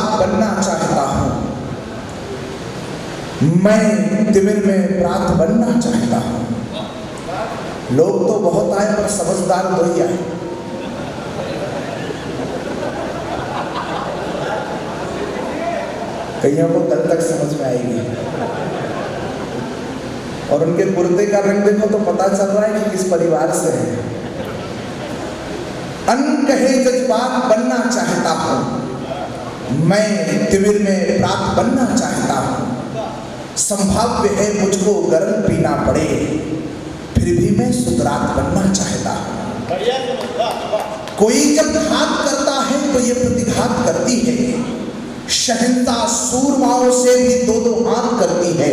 बाग बनना चाहता हूं, मैं तिमिर में रात बनना चाहता हूं। लोग तो बहुत आए पर समझदार तो ही आए। कईयों को कल तक समझ में आएगी, और उनके कुर्ते का रंग देखो तो पता चल रहा है कि किस परिवार से है। अनकहे जज्बात बनना चाहता हूं, मैं तिमिर में रात बनना चाहता हूं। संभाव्य है मुझको गर्म पीना पड़े, फिर भी मैं सुतरात बनना चाहता हूं। कोई जब घात करता है तो ये प्रतिघात करती है, शहंशाह सूरमाओं से भी दो दो हाथ करती है।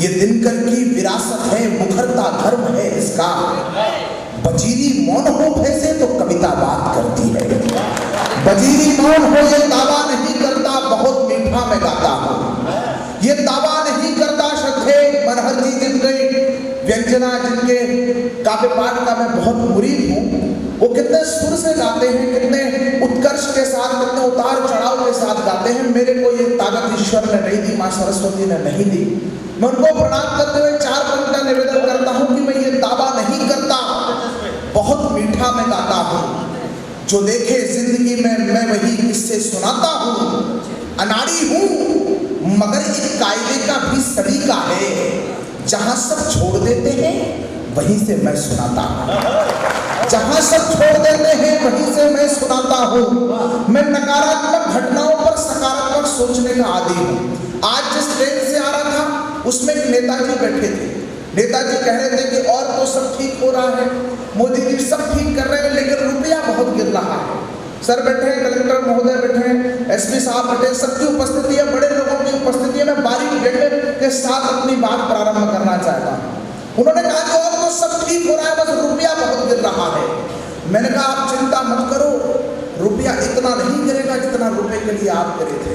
ये दिनकर की विरासत है, मुखरता धर्म है इसका। बजीरी मौन हो भैसे तो कविता बात करती है। बजीरी मौन हो ये दावा नहीं करता बहुत मीठा मैं गाता हूँ। ये दावा नहीं करता श्रद्धे मनहर जी जिनके व्यंजना, जिनके काव्य पाठ का मैं बहुत मुरीद हूँ। वो कितने सुर से गाते हैं, कितने उत्कर्ष के साथ, कितने उतार चढ़ाव के साथ गाते हैं। मेरे को ये ताकत ईश्वर ने नहीं दी, माँ सरस्वती ने नहीं दी। मैं उनको प्रणाम करते हुए 4 पंक्ति का निवेदन करता हूँ कि मैं ये दावा नहीं करता, बहुत मीठा मैं गाता हूँ। जो देखे जिंदगी में मैं वही किस्से सुनाता हूँ। अनाड़ी हूँ मगर एक कायदे का भी सलीका है, जहाँ सब छोड़ देते हैं वहीं से मैं सुनाता हूँ। जहाँ सब छोड़ देते हैं वहीं से मैं सुनाता हूँ। मैं नकारात्मक घटनाओं पर सकारात्मक सोचने का आदी हूँ। आज जिस ट्रेन से आ रहा था उसमें एक नेताजी बैठे थे। नेताजी कह रहे थे कि और तो सब ठीक हो रहा है, मोदी जी सब ठीक कर रहे हैं, लेकिन रुपया बहुत गिर रहा है। सर बैठे हैं, कलेक्टर महोदय बैठे हैं, एसपी साहब बैठे, सबकी उपस्थिति है, बड़े लोगों की उपस्थिति में बारीक डेटे के साथ अपनी बात प्रारंभ करना चाहता हूँ। उन्होंने कहा कि और तो सब ठीक हो रहा है, बस रुपया बहुत गिर रहा है। मैंने कहा आप चिंता मत करो, रुपया इतना नहीं गिरेगा जितना रुपए के लिए आप गिरे थे।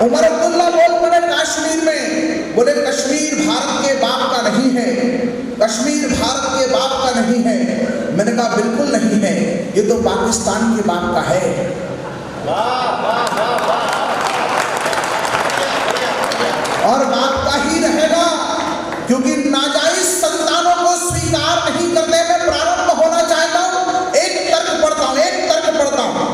उमर अब्दुल्ला बोल पड़े कश्मीर में, बोले कश्मीर भारत के बाप का नहीं है, कश्मीर भारत के बाप का नहीं है। मैंने कहा बिल्कुल नहीं है, ये तो पाकिस्तान के बाप का है। और बाप का ही रहेगा, क्योंकि नाजायज संतानों को स्वीकार नहीं करने में प्रारंभ होना चाहता हूं। एक तर्क पढ़ता हूं,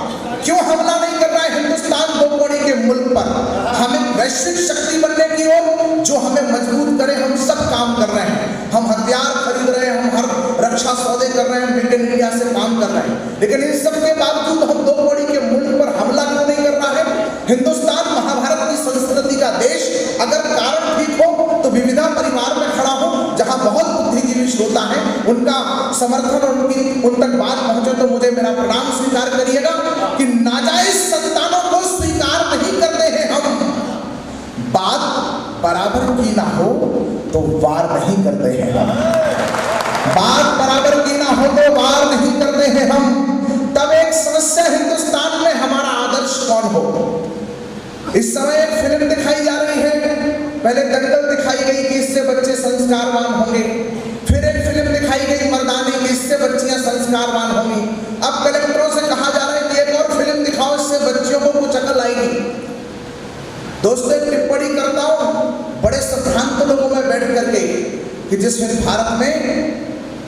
क्यों हमला नहीं कर रहा है हिंदुस्तान 2 कौड़ी के मुल्क पर? हमें वैश्विक शक्ति बनने की ओर जो हमें मजबूत करे, हम सब काम कर रहे हैं। हम हथियार खरीद रहे हैं, हम हर रक्षा सौदे कर रहे हैं, मेक इन इंडिया से काम कर रहे हैं, लेकिन इन सब के बावजूद हम 2 कौड़ी के मुल्क पर हमला क्यों नहीं कर रहा है? हिंदुस्तान महाभारत की संस्कृति का देश, अगर कारण ठीक हो तो विविधा परिवार में खड़ा हो, जहां बहुत बुद्धिजीवी श्रोता है, उनका समर्थन और उन तक बात पहुंचे तो मुझे मेरा प्रणाम स्वीकार करिएगा कि नाजायज संतानों को स्वीकार नहीं करते हैं हम। बात बराबर की ना हो तो वार नहीं करते हैं हम। बात बराबर की ना हो तो वार नहीं करते हैं हम। तब एक समस्या हिंदुस्तान में, हमारा आदर्श कौन हो? इस समय एक फिल्म दिखाई जा रही है, पहले दंगल दिखाई गई कि इससे बच्चे संस्कारवान होंगे, फिर एक फिल्म दिखाई गई मर्दानी कि इससे बच्चियां संस्कारवान होंगी। अब कलेक्टरों से कहा जा रहा है कि एक और फिल्म दिखाओ, इससे बच्चियों को कुछ अकल आएगी। दोस्तों एक टिप्पणी करता हूं बड़े सिद्धांत लोगों में बैठ करके कि जिसमें भारत में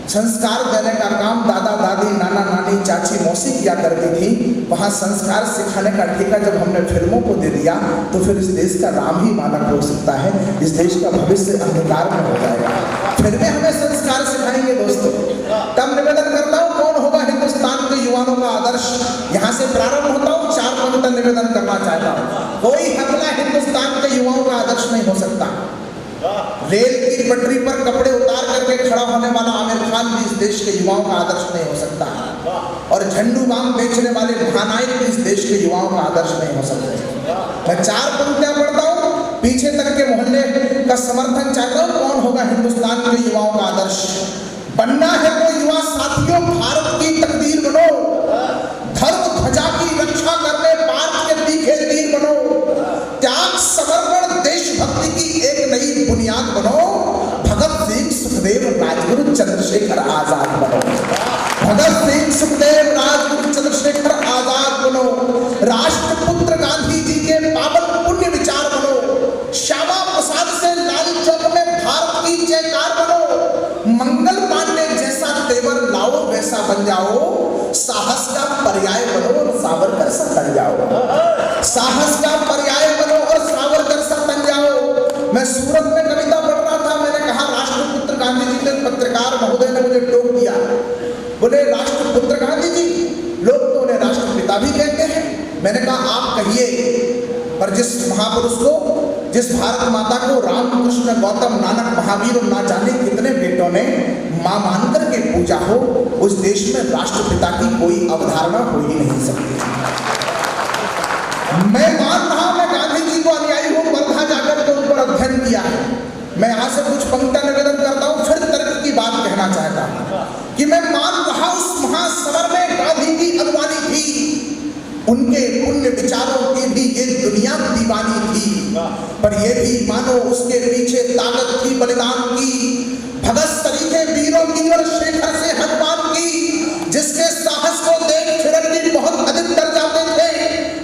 संस्कार देने का काम दादा दादी, नाना नानी, चाची मौसी किया करती थी, वहाँ संस्कार सिखाने का ठेका जब हमने फिल्मों को दे दिया तो फिर इस देश का नाम ही मानक हो सकता है, इस देश का भविष्य अंधकार में हो जाएगा। फिल्में हमें संस्कार सिखाएंगे दोस्तों। तब निवेदन करता हूँ कौन होगा हिंदुस्तान के युवाओं का आदर्श? यहाँ से प्रारंभ होता हूँ, 4 पंक्ति निवेदन करना चाहता हूँ। कोई हमला हिंदुस्तान के युवाओं का आदर्श नहीं हो सकता। रेल की पटरी पर कपड़े उतार करके खड़ा होने वाला आमिर खान भी इस देश के युवाओं का आदर्श नहीं हो सकता, और झंडू बाम बेचने वाले महानायक भी इस देश के युवाओं का आदर्श नहीं हो सकते। मैं 4 पंक्तियां पढ़ता हूँ, पीछे तक के मोहल्ले का समर्थन चाहता हूँ। कौन होगा हिंदुस्तान के युवाओं का आदर्श? बनना है तो युवा साथियों भारत की तकदीर बनो, धर्म ध्वजा की रक्षा करने पार्थ के तीखे तीर बनो, त्याग समर्पण देशभक्ति की एक नई बुनियाद बनो, भगत सिंह सुखदेव राजगुरु चंद्रशेखर आजाद बनो। भगत सिंह सुखदेव राजगुरु बन जाओ, साहस का पर्याय बनो और सावरकर सा बन जाओ। मैं सूरत में कविता पढ़ रहा था, मैंने कहा राष्ट्रपुत्र गांधी जी के पत्रकार महोदय ने मुझे टोक दिया, बोले राष्ट्रपुत्र गांधी जी, लोग तो उन्हें राष्ट्रपिता भी कहते हैं। मैंने कहा आप कहिए, पर जिस महापुरुष को, जिस भारत माता को रामकृष्ण गौतम नानक महावीर और ना जाने कितने बेटों ने मां मानकर के पूजा हो, उस देश में राष्ट्रपिता की कोई अवधारणा हो ही नहीं सकती। मैं मान रहा, मैं गांधी जी को अनुयायी हूं, वर्धा जाकर के उन पर अध्ययन किया है। मैं यहां से कुछ पंक्तियां निवेदन करता हूं, फिर तर्क की बात कहना चाहता हूं कि मैं मान रहा उस महासमर में गांधी की अगवानी थी, उनके पुण्य विचारों की भी ये दुनिया दीवानी थी, पर ये भी मानो उसके पीछे ताकत थी बलिदान की, भगत सरीखे वीरों की और शेखर से हनुमान की, जिसके साहस को देख फिरंगी बहुत अधिक डर जाते थे,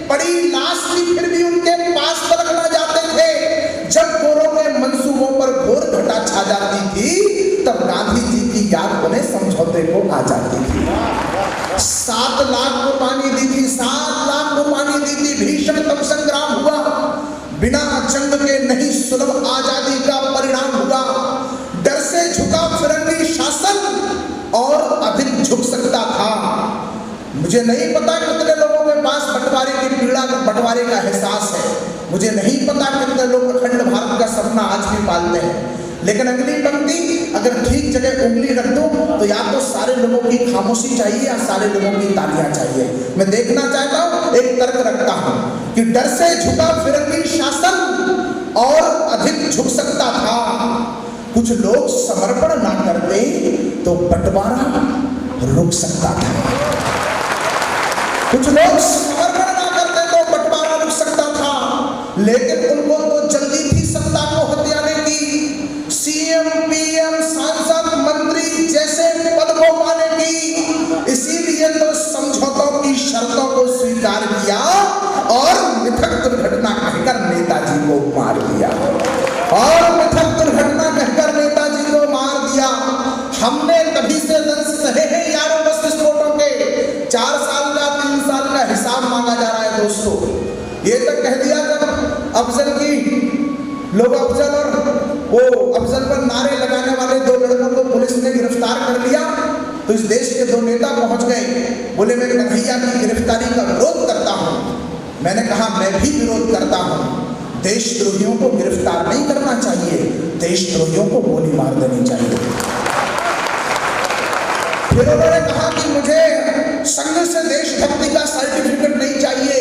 पड़ी लाश की फिर भी उनके पास पलक न जाते थे। जब गोरों के मंसूबों पर घोर घटा छा जाती थी, तब गांधी जी की याद उन्हें समझौते को आ जाती थी। 7 लाख कुर्बानी दी थी, 7 लाख कुर्बानी दी थी, भीषणतम संग्राम हुआ, बिना जंग के नहीं सुलभ आजादी का परिणाम हुआ। डर से झुका फिरंगी शासन और अधिक झुक सकता था। मुझे नहीं पता कितने लोगों के पास बंटवारे की पीड़ा, बंटवारे का एहसास है, मुझे नहीं पता कितने लोग अखंड भारत का सपना आज भी पालते हैं, लेकिन अगली पंक्ति अगर ठीक जगह उंगली रख दूं तो या तो सारे लोगों की खामोशी चाहिए या सारे लोगों की तालियां चाहिए। मैं देखना चाहता हूं, एक तर्क रखता हूं कि डर से झुका फिरंगी शासन और अधिक झुक सकता था। कुछ लोग समर्पण ना करते तो बंटवारा रुक सकता था, कुछ लोग समर्पण ना करते तो बंटवारा रुक सकता था, लेकिन उनको तो जल्दी थी सत्ता को हथियाने की, सीएम पीएम सांसद मंत्री जैसे पद को पाने की। इसीलिए तो समझौतों की शर्तों को स्वीकार किया और मिथक दुर्घटना कहकर नेताजी को मार दिया, और मिथक दुर्घटना कहकर नेताजी को मार दिया। हमने तभी से दंश सहे हैं यारों बस विस्फोटों के, 4 साल का 3 साल का हिसाब मांगा जा रहा है दोस्तों। ये तक कह दिया जब अफजल की लोग, अफजल और वो अफजल पर नारे लगाने वाले 2 लड़कों को पुलिस ने गिरफ्तार कर लिया, तो इस देश के 2 नेता पहुंच गए, बोले मैं कन्हैया की गिरफ्तारी का विरोध करता हूं। मैंने कहा मैं भी विरोध करता हूं, देशद्रोहियों को गिरफ्तार नहीं करना चाहिए, देशद्रोहियों को गोली मार देनी चाहिए। फिर उन्होंने कहा कि मुझे संघ से देशभक्ति का सर्टिफिकेट नहीं चाहिए।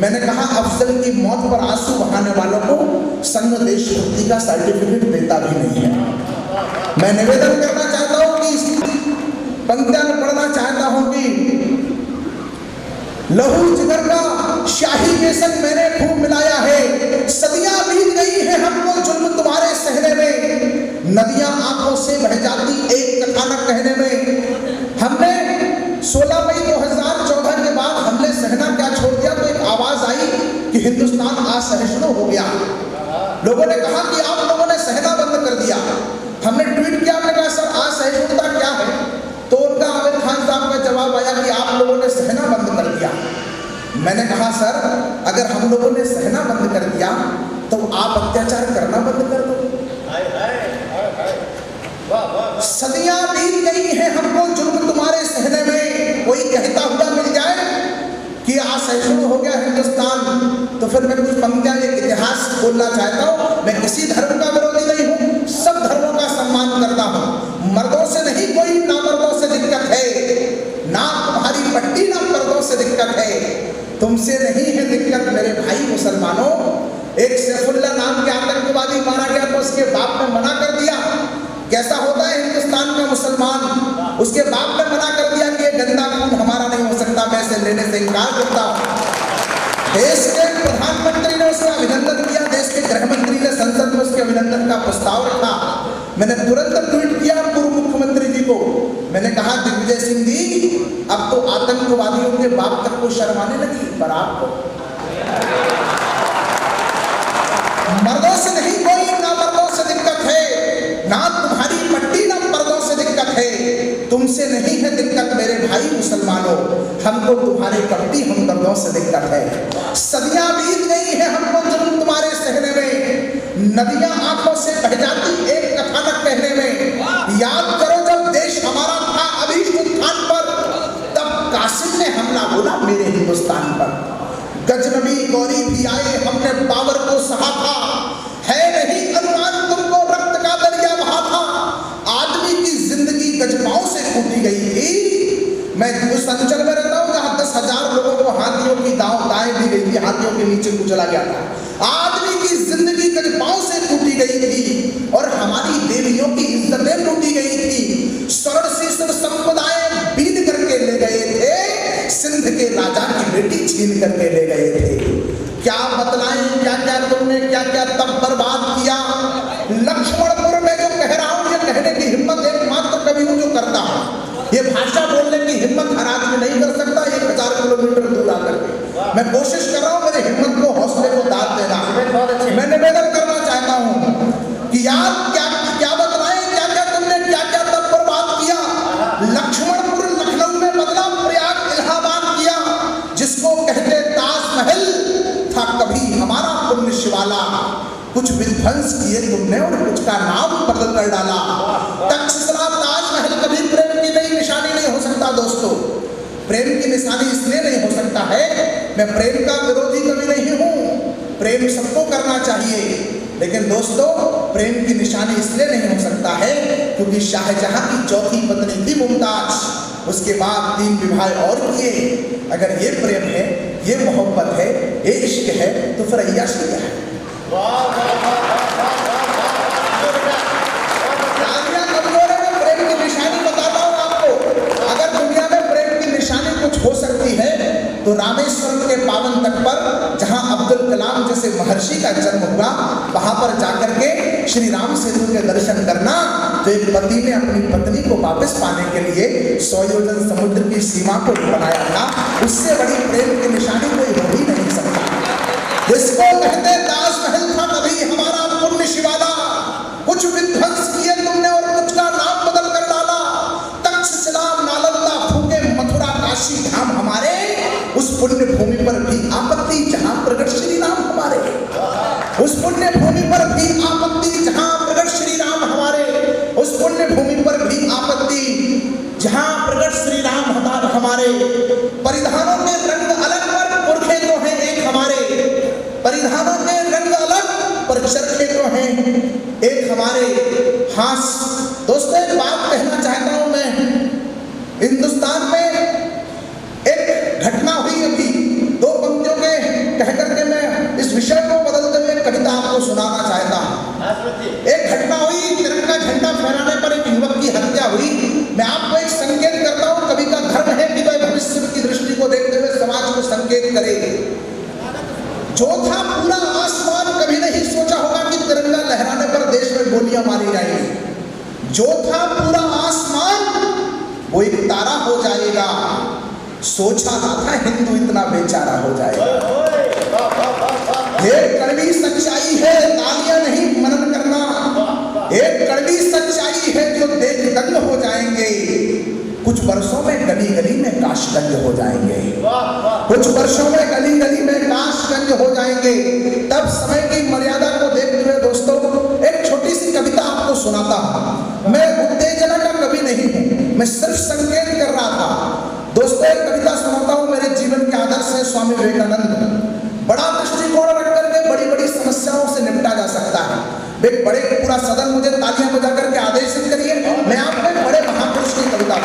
मैंने कहा अफजल की मौत पर आंसू बहाने वालों को संघ देशभक्ति का सर्टिफिकेट देता भी नहीं है। मैं निवेदन करना चाहता हूं कि पंक्तियां पढ़ना चाहता हूं कि लहू जिगर का शाही बेसन मैंने खूब मिलाया है, सदियां बीत गई है हमको जुल्म तुम्हारे सहने में, नदियां आंखों से बह जाती एक कथानक कहने में। हमने 16 मई 2014 के बाद हमने सहना क्या छोड़ दिया, तो एक आवाज आई कि हिंदुस्तान असहिष्णु हो गया। लोगों ने कहा कि आप लोगों ने सहना बंद कर दिया। हमने ट्वीट किया, हमने कहा सर असहिष्णुता क्या है, तो उनका आमिर खान साहब का जवाब आया कि आप लोगों ने सहना बंद कर दिया। मैंने कहा सर अगर हम लोगों ने सहना बंद कर दिया तो आप अत्याचार करना बंद कर दो। सदियां बीत गई हैं हमको जुल्म तुम्हारे सहने में, कोई कहता हुआ मिल जाए कि असहिष्णु हो गया हिंदुस्तान, तो फिर मैं कुछ पंक्तियां एक इतिहास बोलना चाहता हूं। मैं किसी धर्म का विरोधी नहीं हूं, सब धर्मों का सम्मान करता हूं। मर्दों से नहीं कोई नामर्दों से दिक्कत है, ना तुम्हारी पट्टी ना पर्दों से दिक्कत है, तुमसे नहीं है दिक्कत मेरे भाई मुसलमानों। एक सैफुल्लाह नाम के आतंकवादी मारा गया तो उसके बाप ने मना कर दिया। कैसा होता है हिंदुस्तान का मुसलमान, उसके बाप ने मना कर दिया कि ये गंदा खून हमारा नहीं हो सकता, मैं इसे लेने से इनकार करता हूं। देश के प्रधानमंत्री ने उसका अभिनंदन किया, देश के गृह मंत्री ने संसद में उसके अभिनंदन का प्रस्ताव रखा। मैंने तुरंत ट्वीट किया पूर्व मुख्यमंत्री जी को, मैंने कहा दिग्विजय सिंह जी अब तो आतंकवादियों के बाप तक को शर्म आने लगी, पर आपको मर्दों से नहीं कोई ना मर्दों से दिक्कत है, ना तुम्हारी पट्टी ना पर्दों से दिक्कत है, तुमसे नहीं है दिक्कत मेरे भाई मुसलमानों, हमको तुम्हारे कपटी हमदर्दों से दिक्कत है। सदियां बीत गई है हमको जुल्म तुम्हारे सहने में, नदियां आंखों से बह जाती एक कथानक कहने में। याद करो जब देश हमारा था अभीष्ट उत्थान पर, तब कासिम ने हमला बोला मेरे हिंदुस्तान पर। गजनबी गौरी भी आए हमने पावर को सहा था, है नहीं अनुमान तुमको रक्त का दरिया बहा था। आदमी की जिंदगी गजबाओं से कूटी गई थी। मैं उस अंचल में रहता हूँ जहाँ 10,000 लोगों को हाथियों की दाएं दी गई थी, हाथियों के नीचे कुचला गया था। आदमी की जिंदगी गजबाओं से कूटी गई थी और हमारी देवियों की इज्जतें लूटी गई थी। स्वर्ण शीर्ष संप्रदाय बीत करके ले गए थे, सिंध के राजा की बेटी छीन करके ले गए थे। क्या बतलाएं क्या क्या तुमने क्या क्या तब बर्बाद किया। लक्ष्मणपुर में जो कह रहा हूं, ये कहने की हिम्मत एकमात्र कवि हूं जो करता हूं। ये भाषा बोलने की हिम्मत हर आदमी नहीं कर सकता 1000 किलोमीटर दूर आकर के। मैं कोशिश कर रहा हूं मेरे हिम्मत को, हौसले को दाद देना। मैं निवेदन करना चाहता हूं कि यार क्या क्या बतलाएं क्या क्या तुमने क्या क्या तब बर्बाद किया। लक्ष्मणपुर लखनऊ में बदला, प्रयाग इलाहाबाद किया। जिसको कहते ताजमहल था कभी हमारा पुण्य शिवाला। कुछ विध्वंस किए तुमने और कुछ का नाम बदल कर डाला। तक्षशिला ताजमहल कभी प्रेम की नई निशानी नहीं हो सकता दोस्तों। प्रेम की निशानी इसलिए नहीं हो सकता है, मैं प्रेम का विरोधी कभी नहीं हूं, प्रेम सबको करना चाहिए। लेकिन दोस्तों प्रेम की निशानी इसलिए नहीं हो सकता है क्योंकि शाहजहां की चौथी पत्नी थी मुमताज, उसके बाद 3 विवाह और किए। अगर ये प्रेम है, ये मोहब्बत है, ये इश्क है, तो फिर अय्याशी क्या है। प्रेम की निशानी बताता हूं आपको। अगर दुनिया में प्रेम की निशानी कुछ हो सकती है तो रामेश्वरम के पावन तट पर जहां अब्दुल कलाम जैसे महर्षि का जन्म हुआ, वहां पर जाकर के श्री राम सेतु के दर्शन करना। जो एक पति ने अपनी पत्नी को वापस पाने के लिए 100 योजन समुद्र की सीमा को बनाया था, उससे बड़ी प्रेम की निशानी कोई हो ही नहीं सकता। जिसको कहते ताजमहल था कभी हमारा पुण्य शिवाला। कुछ विध्वंस किए तुमने और कुछ का नाम बदल कर डाला। तक्षशिला नालंदा फूके मथुरा काशी धाम हमारे, उस पुण्य भूमि पर भी आपत्ति जहां प्रगट श्री राम हमारे। उस पुण्य भूमि पर भी आपत्ति जहां प्रगट श्री राम हमारे। उस पुण्य भूमि पर भी आपत्ति जहां प्रगट श्री राम हमारे। परिधानों के रंग अलग पर पुरखे तो हैं एक हमारे। परिधानों के रंग अलग पर चरखे तो हैं एक हमारे। हाँ दोस्तों एक बात कहना चाहता हूं मैं, हिंदुस्तान में एक घटना हुई अभी, 2 पंक्तियों के कहकर के मैं इस विषय को बदलते हुए कविता आपको सुनाना चाहता हूं। एक घटना हुई, तिरंगा झंडा फहराने पर एक युवक की हत्या हुई। मैं आपको एक संकेत करता हूं, कवि का धर्म है कि वह भविष्य की दृष्टि को देखते हुए समाज को संकेत करे। जो था पूरा आसमान, कभी नहीं सोचा होगा कि तिरंगा लहराने पर देश में गोलियां मारी जाएंगी। जो था पूरा आसमान वो एक तारा हो जाएगा। सोचा ना था हिंदू इतना बेचारा हो जाएगा। एक कड़वी सच्चाई है, तालियां नहीं मनन करना। एक कड़वी सच्चाई है जो देख दंग हो जाएंगे। कुछ वर्षों में गली गली में काशगंज हो जाएंगे। कुछ वर्षों में गली गली में काशगंज हो जाएंगे। तब समय की मर्यादा को देखते हुए दोस्तों एक छोटी सी कविता आपको सुनाता हूं। मैं उत्तेजना का कवि नहीं हूं, मैं सिर्फ संकेत कर रहा था। दोस्तों एक कविता सुनाता हूं, मेरे जीवन के आदर्श है स्वामी विवेकानंद। बड़ा दृष्टिकोण रख करके बड़ी बड़ी समस्याओं से निपटा जा सकता है। एक बड़े पूरा सदन मुझे तालियां बजा करके आदेशित करिए, मैं आपको एक बड़े महापुरुष की कविता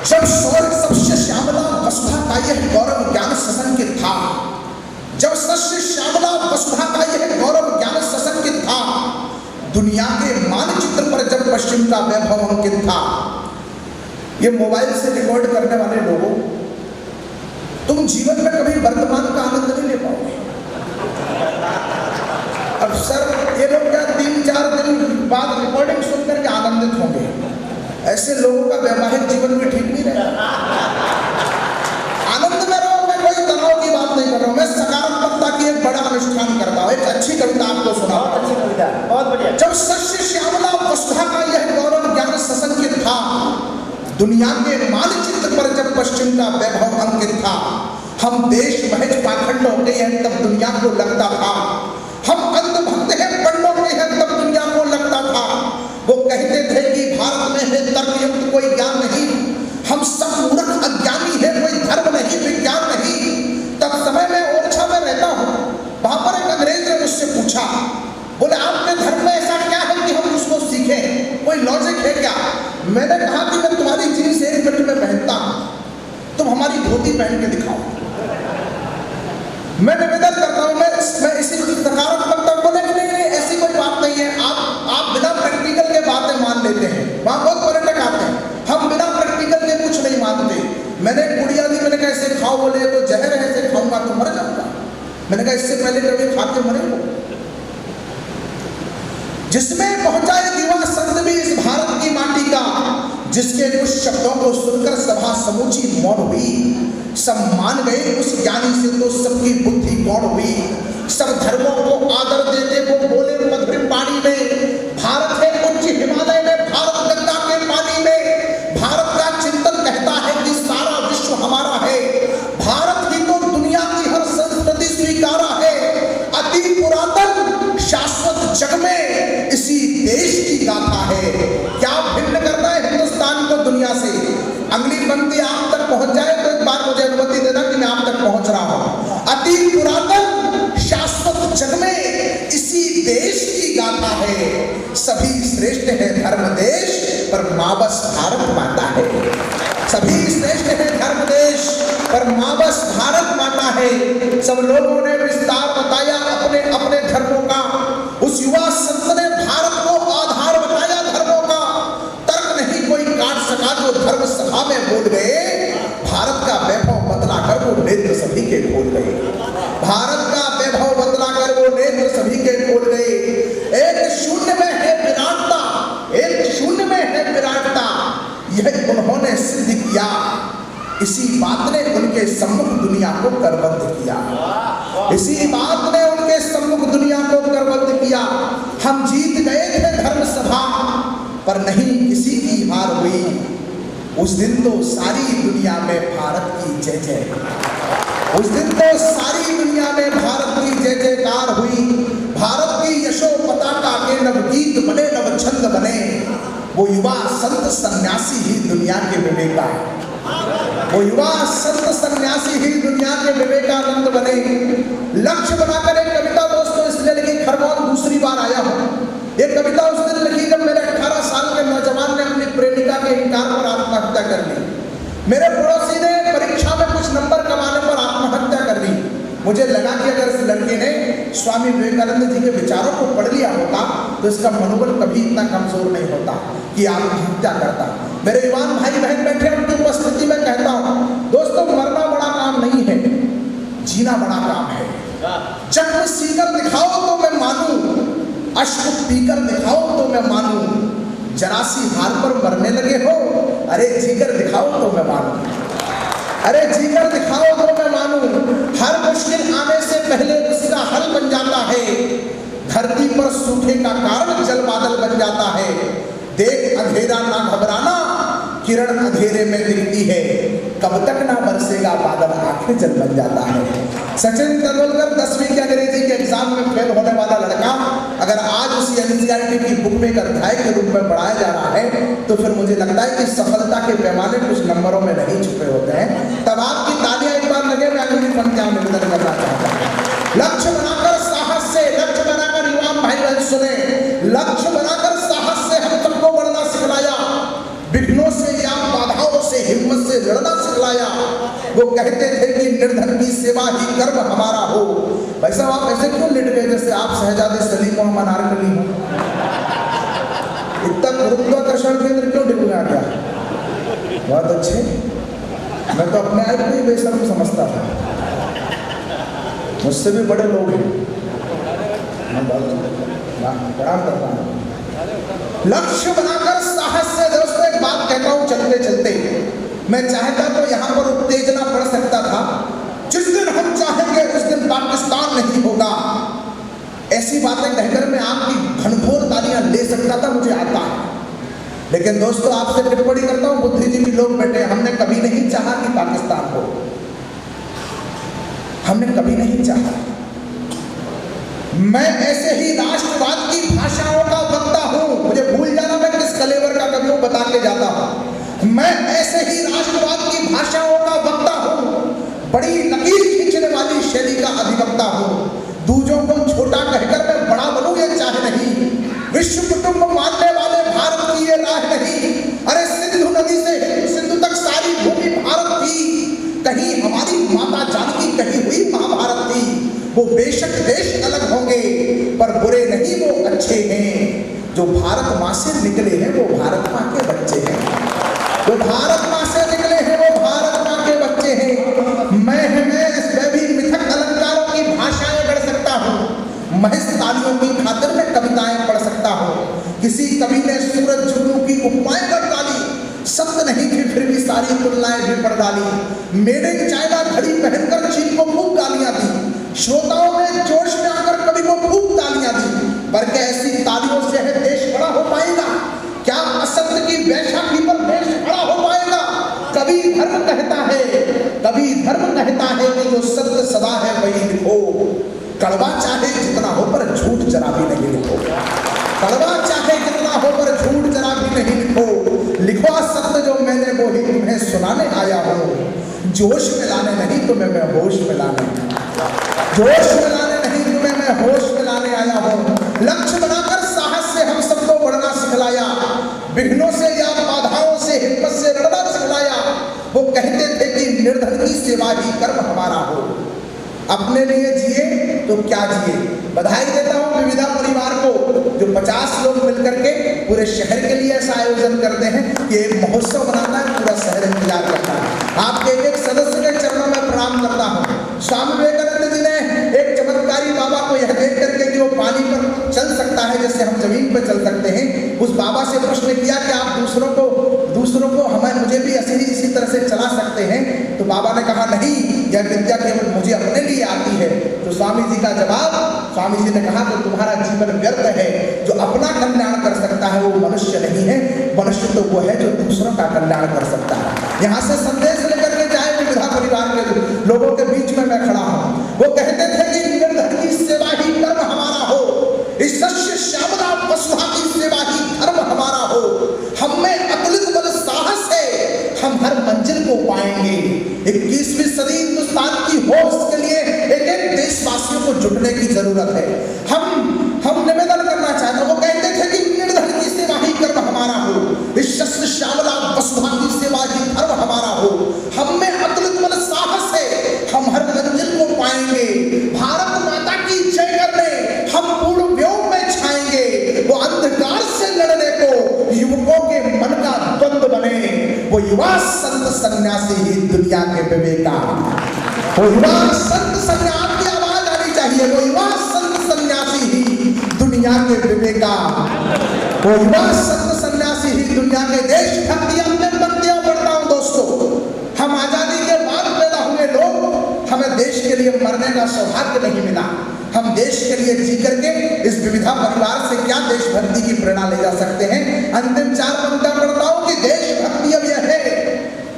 जब स्वर्ग सबसे श्यामला वसुधा का यह गौरव ज्ञान सशंकित था। जब सबसे श्यामला वसुधा का यह गौरव ज्ञान सशंकित था। दुनिया के मानचित्र पर जब पश्चिम का वैभव अंकित था। ये मोबाइल से रिकॉर्ड करने वाले लोगों, तुम जीवन में कभी वर्तमान का आनंद नहीं ले पाओगे। अब सर ये लोग क्या 3-4 दिन बाद रिकॉर्डिंग सुन करके आनंदित होंगे। ऐसे लोगों का वैवाहिक जीवन भी ठीक नहीं रहेगा। आनंद में रहो, मैं कोई तनाव की बात नहीं कर रहा हूँ, मैं सकारात्मकता की एक बड़ा अनुष्ठान करता हूँ। एक अच्छी कविता आपको सुना, अच्छी कविता, बहुत बढ़िया। जब सस्य श्यामला वसुधा का यह गौरव दुनिया के मानचित्र पर जब पश्चिम का वैभव अंकित था, हम देश महज पाखंड हो गए हैं तब दुनिया को लगता था, हम अंधभक्त हैं पंडों के हैं तब दुनिया को लगता था। वो कहते थे कि भारत में है तर्कयुक्त कोई ज्ञान नहीं, हम सब मूर्ख अज्ञानी है, कोई धर्म नहीं विज्ञान नहीं। तब समय में ओरछा में रहता हूँ, वहां पर एक अंग्रेज ने मुझसे पूछा, बोले आपके धर्म में ऐसा क्या है कि हम उसको सीखें, कोई लॉजिक है क्या? मैंने कहा कि मैं तुम्हारी जीन्स एक मिनट में पहनता हूं, तुम हमारी धोती पहन के दिखाओ। मैं निवेदन करता हूं, मैं इसी सकारात्मकता को नहीं, ऐसी कोई बात नहीं है। आप बिना प्रैक्टिकल के बातें मान लेते हैं, वहां बहुत पर्यटक आते हैं, हम बिना प्रैक्टिकल के कुछ नहीं मानते। मैंने गुड़िया दी, मैंने कहा ऐसे खाओ, बोले तो जहर है, ऐसे खाऊंगा तो मर जाऊंगा। मैंने कहा इससे पहले कभी खा के मरे हो? जिसमें पहुंचाए दीवा संत भी इस भारत की माटी का, जिसके कुछ शब्दों को सुनकर सभा समूची मौन हुई। सब मान गए उस ज्ञानी से तो सबकी बुद्धि गौण हुई। सब धर्मों को आदर देते वो बोले मधुर पानी में, भारत है उच्च हिमालय में, भारत गंगा के पानी में। भारत का चिंतन कहता है कि सारा विश्व हमारा है, भारत ही तो दुनिया की हर संस्कृति स्वीकारा है। अति पुरातन शाश्वत जग में इसी देश की गाथा है। क्या भिन्न करता है हिंदुस्तान को दुनिया से? अगली पंक्ति आप तक पहुंच जाए तो एक बार मुझे अनुमति देना कि मैं आप तक पहुंच रहा हूं। अति पुरातन शाश्वत जग में इसी देश की गाथा है। सभी श्रेष्ठ है धर्म देश, पर माँ बस भारत माता है। सभी श्रेष्ठ है धर्म देश, पर माँ बस भारत माता है। सब लोगों ने विस्तार बताया अपने अपने धर्मों का। उस युवा संत ने भारत को आधार बताया धर्मों का। तर्क नहीं कोई काट सका जो धर्म सभा में बोल गए। भारत का वैभव बतला कर वो नेत्र सभी के खोल गए। भारत का वैभव बतला कर वो नेत्र सभी के खोल गए। एक शून्य में है विराटता, एक शून्य में है विराटता, यह उन्होंने सिद्ध किया। इसी बात ने उनके सम्मुख दुनिया को करबद्ध किया। इसी बात ने उनके सम्मुख दुनिया को करबद्ध किया। हम जीत गए थे धर्म सभा, पर नहीं किसी की हार हुई। उस दिन तो सारी दुनिया में भारत की जय जय, उस दिन तो सारी दुनिया में भारत की जय जयकार हुई। भारत की यशो पताका के नवगीत बने, नव छंद बने। वो युवा संत सन्यासी ही दुनिया के विवेका, वो युवा संत सन्यासी ही दुनिया के विवेकानंद बने। लक्ष्य बनाकर एक कविता दोस्तों इसलिए लिखी, खरगोन दूसरी बार आया हूं। ये कविता उस दिन लिखी जब मेरे 18 साल के नौजवान ने अपनी प्रेमिका के इनकार पर आत्महत्या कर ली। मेरे पड़ोसी ने परीक्षा में कुछ नंबर कमाने पर आत्महत्या कर ली। मुझे लगा कि अगर इस लड़के ने स्वामी विवेकानंद जी के विचारों को पढ़ लिया होता तो इसका मनोबल कभी इतना कमजोर नहीं होता कि आत्महत्या करता। मेरे युवान भाई बहन बैठे उनकी उपस्थिति में कहता हूं, दोस्तों मरना बड़ा काम नहीं है, जीना बड़ा काम है। जख्म सीकर दिखाओ तो मैं मानूं, अश्क पीकर दिखाओ तो मैं मानूं। जरासी हार पर मरने लगे हो, अरे जीकर दिखाओ तो मैं मानूं, अरे जीकर दिखाओ तो मैं मानूं। हर मुश्किल आने से पहले उसका हल बन जाता है। धरती पर सूखे का कारण जल बादल बन जाता है। देख अंधेरा ना घबराना, किरण अंधेरे में दिखती है। कब तक ना बरसेगा बादल, आखिर जल बन जाता है। सचिन तेंदुलकर 10वीं के अंग्रेजी के एग्जाम में फेल होने वाला लड़का अगर आज उसी एनसीईआरटी की बुक में एक अध्याय के रूप में पढ़ाया जा रहा है तो फिर मुझे लगता है कि सफलता के पैमाने कुछ नंबरों में नहीं छुपे होते हैं। तब आपकी तालियां एक बार लगे। मैं अगली पंक्तियां निवेदन करना चाहता हूं। लक्ष्य बनाकर साहस से, लक्ष्य बनाकर युवा भाई बहन सुने, लक्ष्य बनाकर साहस से हम सबको बढ़ना सिखलाया। विघ्नों से या बाधाओं से हिम्मत से लड़ना सिखलाया। वो कहते थे कि निर्धन की सेवा ही कर्म हमारा हो। भाई साहब आप ऐसे क्यों लेट गए जैसे आप शहजादे सलीम मोहम्मद अनारकली हो? इतना गुरुत्वाकर्षण केंद्र क्यों डिग गया क्या? बहुत अच्छे, मैं तो अपने आप को ही बेशर्म समझता था। मुझसे भी बड़े लोग हैं, मैं प्रणाम करता हूँ। लक्ष्य बनाकर साहस से दोस्तों एक बात कहता हूं चलते चलते, मैं चाहता तो यहां पर उत्तेजना पड़ सकता था। जिस दिन हम चाहेंगे उस दिन पाकिस्तान नहीं होगा। ऐसी बातें कहकर मैं आपकी घनघोर तालियां ले सकता था, मुझे आता है। लेकिन दोस्तों आपसे टिप्पणी करता हूं, हूं बुद्धिजीवी लोग बैठे, हमने कभी नहीं चाहा कि पाकिस्तान हो, हमने कभी नहीं चाहा। मैं ऐसे ही राष्ट्रवाद की भाषाओं का वक्ता हूं, मुझे भूल जाना मैं किस कलेवर का कभी बता के जाता हूं। मैं ऐसे ही राष्ट्रवाद की भाषाओं का वक्ता हूं, बड़ी लकीर खींचने वाली शैली का अधिवक्ता हूं। दूजों को छोटा कहकर मैं बड़ा बनूं ये चाह नहीं, विश्व कुटुंब मानने वाले भारत की ये राह नहीं। अरे सिंधु नदी से सिंधु तक सारी भूमि भारत थी, कहीं हमारी माता जानकी कही हुई महाभारत थी। वो बेशक देश अलग होंगे पर बुरे नहीं, वो अच्छे हैं। जो भारत माँ से निकले हैं वो भारत माँ के बच्चे हैं, जो भारत माँ से निकले हैं वो भारत माँ के बच्चे हैं। मैं इसमें भी मिथक अलंकारों की भाषाएं गढ़ सकता हूँ, महज तालियों की खातिर में कविताएं पढ़ सकता हूँ। किसी कवि ने सूरज जुगनू की उपमाएं कर डाली, शब्द नहीं थी फिर भी सारी तुलनाएं भी पढ़ डाली। मेड इन चाइना घड़ी पहनकर चीन को खूब गालियां दी, श्रोताओं ने जोश में आकर कवि को खूब तालियां दी। पर क्या ऐसी तालियों से है देश बड़ा हो पाएगा? क्या असत्य की वैशाखी पर देश बड़ा हो पाएगा? कभी धर्म कहता है कि जो सत्य सदा है वही लिखो। कड़वा चाहे जितना हो पर झूठ जरा भी नहीं लिखो, कड़वा चाहे जितना हो पर झूठ जरा भी नहीं लिखो। लिखो सत्य जो मैंने वो ही तुम्हें सुनाने आया हूँ, जोश में लाने नहीं तुम्हें मैं होश में लाने, जोश में लाने नहीं तुम्हें मैं होश में लाने आया हूँ। लक्ष्य बनाकर साहस से हम सबको बढ़ना सिखलाया, विघ्नों से या बाधाओं से हिम्मत से लड़ना सिखलाया। वो कहते थे कि निर्धन की सेवा ही कर्म हमारा हो, अपने लिए जिए तो क्या जिए। बधाई देता हूँ विविधा परिवार को जो 50 लोग मिलकर के पूरे शहर के लिए ऐसा आयोजन करते हैं कि एक महोत्सव बनाता है, पूरा शहर इंतजार करता है। आपके एक सदस्य के चरणों में प्रणाम करता हूँ। स्वामी विवेकानंद जी ने एक चमत्कारी बाबा को यह देख करके कि वो पानी पर चल सकता है जैसे हम जमीन पर चल सकते हैं, उस बाबा से प्रश्न किया कि आप दूसरों को हमें मुझे भी ऐसे ही इसी तरह से चला सकते हैं? तो बाबा ने कहा नहीं, यह विद्या केवल मुझे अपने लिए आती है। तो स्वामी जी का जवाब, स्वामी जी ने कहा कि तुम्हारा जीवन व्यर्थ है, जो अपना कल्याण कर सकता है वो मनुष्य नहीं है, मनुष्य तो वो है जो दूसरों का कल्याण कर सकता है। यहाँ से संदेश लेकर के जाए विविधा परिवार के लोगों के बीच में मैं खड़ा हूँ। वो कहते थे कि निर्धन की सेवा ही कर्म हमारा हो, इस सस्य श्यामला वसुधा की सेवा ही धर्म हमारा हो। हम में अतुलित बल साहस है, हम हर मंजिल को पाएंगे। 21वीं सदी हिंदुस्तान की हो, इसके लिए एक देशवासियों को जुटने की जरूरत है। हम निवेदन करना चाहते हैं। वो कहते थे कि निर्धन की सेवा ही कर्म हमारा हो, इस शस्त्र श्यामला वसुधा की सेवा ही धर्म हमारा हो। हम में अतुलित बल साहस है, हम हर मंजिल को पाएंगे। भारत माता की जय करने हम पूर्ण व्योम में छाएंगे। वो अंधकार से लड़ने को युवकों के मन का द्वंद्व बने। वो युवा संत सन्यासी ही दुनिया के विवेका, वो युवा संत सन्यासी की आवाज आनी चाहिए। वो युवा संत सन्यासी ही दुनिया के विवेका, वो युवा संत सन्यासी ही दुनिया के देश भक्ति। अपने पंक्तियां पढ़ता हूं दोस्तों, हम आजादी के बाद पैदा हुए लोग, हमें देश के लिए मरने का सौभाग्य नहीं मिला। हम देश के लिए जी करके इस विविधा परिवार से क्या देशभक्ति की प्रेरणा ले जा सकते हैं। अंतिम 4 पंक्तियां पढ़ता हूं कि देशभक्ति अब यह है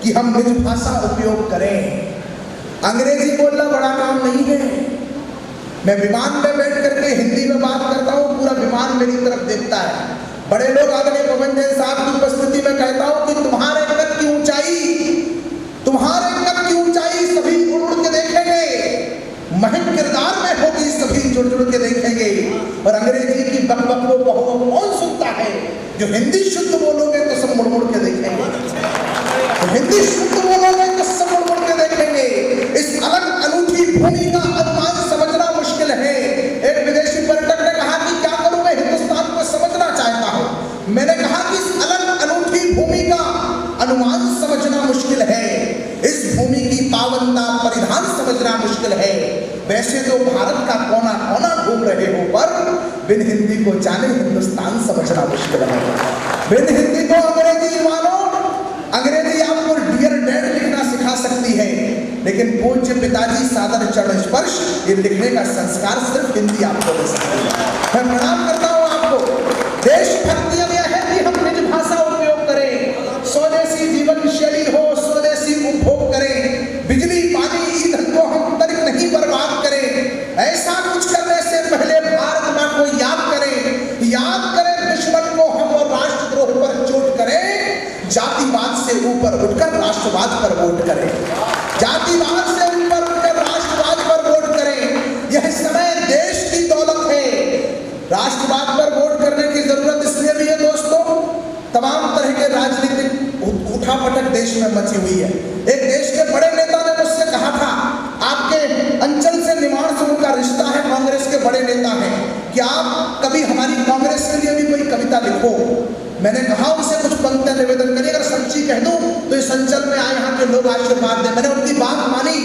कि हम निज भाषा उपयोग करें। अंग्रेजी बोलना बड़ा काम नहीं है। मैं विमान में बैठ करके हिंदी में बात करता हूँ, पूरा विमान मेरी तरफ देखता है। बड़े लोग आदरणीय पवन जैन साहब की उपस्थिति में कहता हूँ कि तुम्हारे कद की ऊंचाई सभी उड़ उड़ के देखेंगे, महक किरदार में होगी सभी जुड़ जुड़ के देखेंगे। और अंग्रेजी की बकबक को कौन सुनता है? जो हिंदी शुद्ध बोलोगे तो सब मुड़ मुड़ के देखेंगे, तो हिंदी शुद्ध बोलोगे तो सब मुड़ मुड़ के देखेंगे। इस अलग अनूठी भूमि का अनुमान समझना मुश्किल है। एक विदेशी पर्यटक ने कहा कि क्या करूं, मैं हिंदुस्तान को समझना चाहता हूं। मैंने कहा कि इस अलग अनूठी भूमि का अनुमान समझना मुश्किल है, इस भूमि की पावनता परिधान समझना मुश्किल है। वैसे तो भारत का कोना कोना घूम रहे हो, पर बिन हिंदी को जाने हिंदुस्तान समझना मुश्किल है। बिन हिंदी को अंग्रेजी मानो, अंग्रेजी आपको डियर डैड लिखना सिखा सकती है, लेकिन पूज्य पिताजी सादर चरण स्पर्श ये लिखने का संस्कार सिर्फ हिंदी आपको दे सकती है। मैं प्रणाम करता हूँ आपको। देशभक्ति अब यह है कि हम निज भाषा उपयोग करें। स्वदेशी राष्ट्रवाद पर वोट करें, जातिवाद से ऊपर उठकर राष्ट्रवाद पर वोट करें। यह समय देश की दौलत है। राष्ट्रवाद पर वोट करने की जरूरत इसलिए भी है दोस्तों, तमाम तरह के राजनीतिक उठापटक देश में मची हुई है। एक देश के बड़े नेता ने मुझसे कहा था, आपके अंचल से निमाड़ से उनका रिश्ता है, कांग्रेस के बड़े नेता हैं, कि आप कभी हमारी कांग्रेस के लिए भी कोई कविता लिखो। मैंने कहा उनसे कुछ पंक्तियां निवेदन करिए, अगर सच्ची कह दूं तो इस अंचल में आए यहाँ के लोग आशीर्वाद दें। मैंने उनकी बात मानी।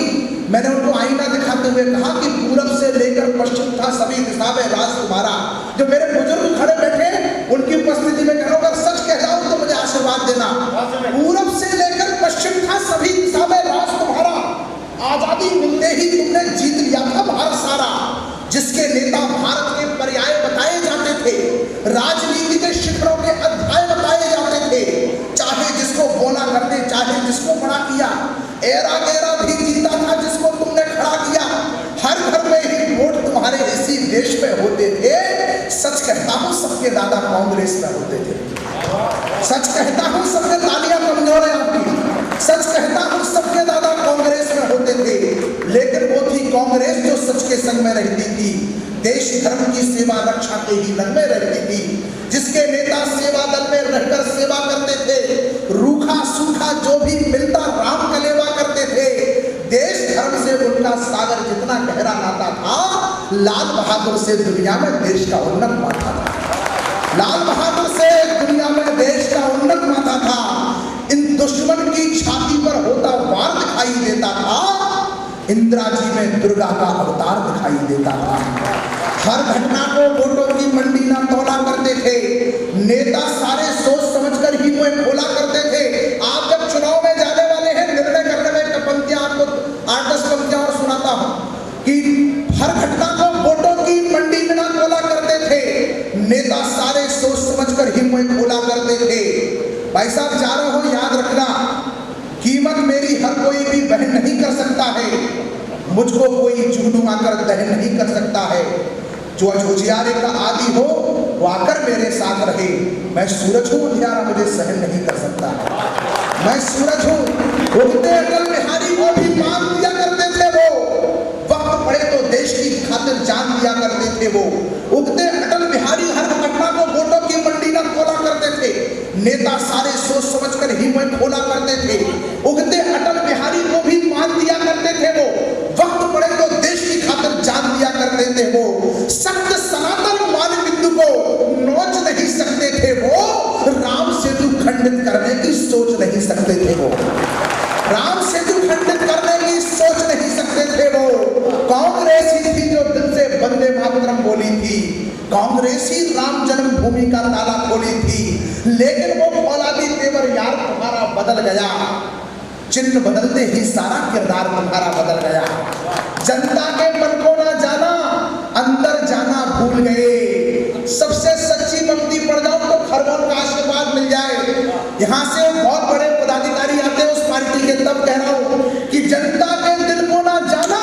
मैंने उनको आईना दिखाते हुए कहा कि पूरब से लेकर पश्चिम था सभी दिशा में राज तुम्हारा। जो मेरे बुजुर्ग खड़े बैठे उनकी उपस्थिति में कह रहा हूं, अगर सच कह रहा हूं तो मुझे आशीर्वाद देना। पूरब से लेकर पश्चिम था सभी दिशा में राज तुम्हारा, आजादी मिलते ही तुमने जीत लिया था भारत सारा। जिसके नेता भारत के पर्याय बताए जाते थे, राजनीति के शिखरों के अध्याय बताए जाते थे, चाहे जिसको बोला करते, चाहे जिसको बड़ा किया, एरा गैरा भी जीता था जिसको तुमने खड़ा किया। हर घर में ही वोट तुम्हारे इसी देश में होते थे। सच कहता हूं सबके दादा कांग्रेस में होते थे। सच कहता हूं सबके तालियां कमजोर है आपकी। सच कहता हूं सबके दादा कांग्रेस में होते थे, लेकिन वो थी कांग्रेस जो सच के संग में रहती थी, देश धर्म की सेवा रक्षा के ही रंग में रहती थी, जिसके नेता सेवा दल में रहकर सेवा करते थे, रूखा सूखा जो भी मिलता राम कलेवा करते थे। देश धर्म से उनका सागर जितना गहरा नाता था, लाल बहादुर से दुनिया में देश का उन्नत माथा था। लाल बहादुर से दुनिया में देश का उन्नत माथा था। इन दुश्मन की छाती पर होता वार दिखाई देता था, इंदिरा जी में दुर्गा का अवतार दिखाई देता था। हर घटना को वोटों की मंडी ना तोला करते थे, नेता सारे सोच समझकर ही मुंह खोला करते थे। आप जब चुनाव में जाने वाले हैं, निर्णय करने में पंक्तियां आपको 8-10 पंक्तियां और सुनाता हूं कि हर घटना को वोटों की मंडी में ना तोला करते थे, नेता सारे सोच समझकर ही मुंह खोला करते थे। भाई साहब जा रहे हो, याद रखना, कीमत मेरी हर कोई भी बहन नहीं कर सकता है, मुझको कोई जुगनू आकर दहन नहीं कर सकता है। जो अजोजियारे का आदि हो वो आकर मेरे साथ रहे। मैं सूरज हूँ, अंधियारा मुझे सहन नहीं कर सकता। मैं सूरज हूँ। उगते अटल बिहारी को भी मान दिया करते थे वो, वक्त पड़े तो देश की खातिर जान दिया करते थे वो। उगते अटल बिहारी हर घटना को वोटों की मंडी न खोला करते थे, नेता सारे सोच समझकर ही मुंह खोला करते थे। उगते अटल बिहारी को भी मान दिया करते थे वो, वक्त पड़े तो देश की खातिर जान दिया करते थे वो। सत्य सनातन मान बिंदु को नोच नहीं सकते थे वो, राम सेतु खंडित करने की सोच नहीं सकते थे वो। राम सेतु खंडित करने की सोच नहीं सकते थे वो। कांग्रेस ही थी जो दिल से वंदे मातरम बोली थी, कांग्रेस ही राम जन्मभूमि का ताला खोली थी। लेकिन वो फौलादी तेवर यार तुम्हारा बदल गया, चिन्ह बदलते ही सारा किरदार तुम्हारा बदल गया। जनता के मन को ना जाना, अंदर जाना भूल गए। सबसे सच्ची पंक्ति पढ़ जाओ तो खरगोन का आशीर्वाद मिल जाए। यहाँ से बहुत बड़े पदाधिकारी आते हैं उस पार्टी के, तब कह रहा हूँ कि जनता के दिल को ना जाना,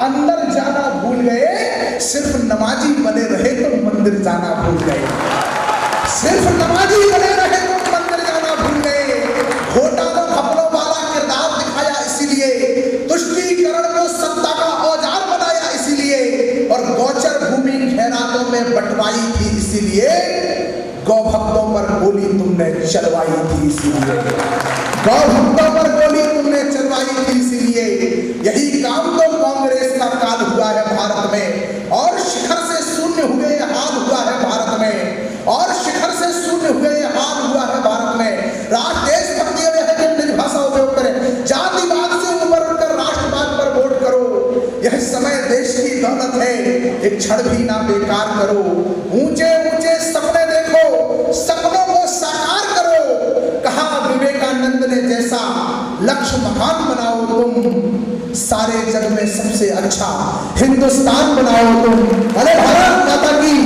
अंदर जाना भूल गए। सिर्फ नमाजी बने रहे तो मंदिर जाना भूल गए। सिर्फ नमाजी बने रहे तो मंदिर जाना भूल गए। घोटालों घपलों वाला किरदार दिखाया इसीलिए, तुष्टीकरण को सत्ता का औजार बनाया इसीलिए, और गौचर भूमि खैरातों में बंटवाई थी इसीलिए, गौ भक्तों पर गोली तुमने चलवाई थी इसीलिए, गौ भक्तों पर गोली तुमने चलवाई थी इसीलिए। यही काम तो कांग्रेस का काल हुआ है भारत में, और शिखर से शून्य हुए हाल हुआ है भारत में, और शिखर से शून्य हुए हाल हुआ है भारत में। देशभक्ति में है कि निज भाषा उपयोग करें, जातिवाद से ऊपर उठकर राष्ट्रवाद पर वोट करो। यह समय देश की दौलत है, एक क्षण भी ना बेकार करो। ऊंचे ऊंचे सपने देखो, सपनों को साकार करो। कहा विवेकानंद ने जैसा, लक्ष्य महान बनाओ तुम, सारे जग में सबसे अच्छा हिंदुस्तान बनाओ तुम। अरे भारत माता की